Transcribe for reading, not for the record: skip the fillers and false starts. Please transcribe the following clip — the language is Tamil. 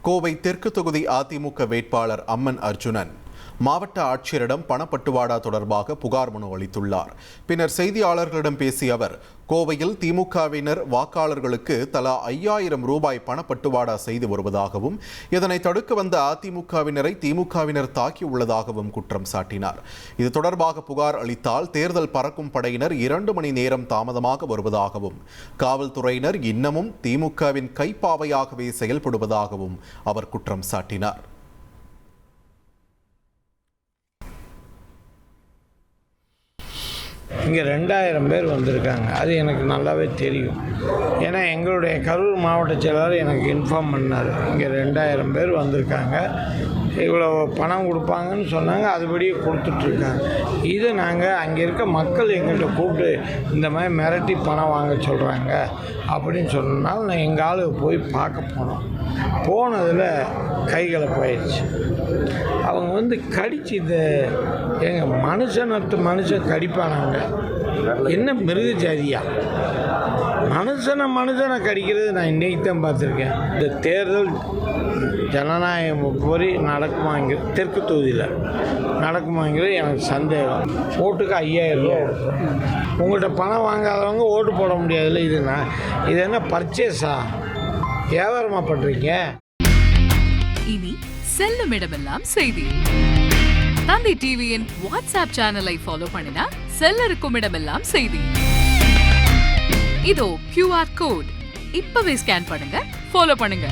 கோவை தெற்கு தொகுதி அதிமுக வேட்பாளர் அம்மன் அர்ஜுனன் மாவட்ட ஆட்சியரிடம் பணப்பட்டுவாடா தொடர்பாக புகார் மனு அளித்துள்ளார். பின்னர் செய்தியாளர்களிடம் பேசிய அவர், கோவையில் திமுகவினர் வாக்காளர்களுக்கு தலா 5000 ரூபாய் பணப்பட்டுவாடா செய்து வருவதாகவும், இதனை தடுக்க வந்த அதிமுகவினரை திமுகவினர் தாக்கியுள்ளதாகவும் குற்றம் சாட்டினார். இது தொடர்பாக புகார் அளித்தால் தேர்தல் பறக்கும் படையினர் 2 மணி நேரம் தாமதமாக வருவதாகவும், காவல்துறையினர் இன்னமும் திமுகவின் கைப்பாவையாகவே செயல்படுவதாகவும் அவர் குற்றம் சாட்டினார். இங்கே 2000 பேர் வந்திருக்காங்க. அது எனக்கு நல்லாவே தெரியும். ஏன்னா எங்களுடைய கரூர் மாவட்ட செயலாளர் எனக்கு இன்ஃபார்ம் பண்ணார். இங்கே 2000 பேர் வந்திருக்காங்க, இவ்வளோ பணம் கொடுப்பாங்கன்னு சொன்னாங்க, அதுபடியே கொடுத்துட்ருக்காங்க. இது நாங்கள் அங்கே இருக்க மக்கள் எங்கள்கிட்ட கூப்பிட்டு இந்த மாதிரி மிரட்டி பணம் வாங்க சொல்கிறாங்க அப்படின்னு சொன்னனால நான் எங்கள் ஆளுக்கு போய் பார்க்க போனதில் கைகளை போயிடுச்சு. அவங்க கடிச்சு இந்த எங்கள் மனுஷன் கடிப்பானாங்க. என்ன மிருக ஜாதியா மனுஷனை கடிக்கிறது நான் இன்றைக்கி தான் பார்த்துருக்கேன். இந்த தேர்தல் ஜனநாயகம் பொறி நடக்குமாங்கிறது தெற்கு தொகுதியில் நடக்குமாங்கிறது எனக்கு சந்தேகம். ஓட்டுக்கு 5000 ரூபா உங்கள்கிட்ட பணம் வாங்காதவங்க ஓட்டு போட முடியாதுல்ல. இது என்ன பர்ச்சேஸா, வியாபாரமாக பண்ணுறீங்க? இனி செல்லும் இடமெல்லாம் செய்தி. தந்தை டிவியின் வாட்ஸ்அப் சேனலை ஃபாலோ பண்ணினா செல்ல இருக்கும் இடமெல்லாம் செய்தி. இதோ QR கோட் இப்பவே ஸ்கேன் பண்ணுங்க, ஃபாலோ பண்ணுங்க.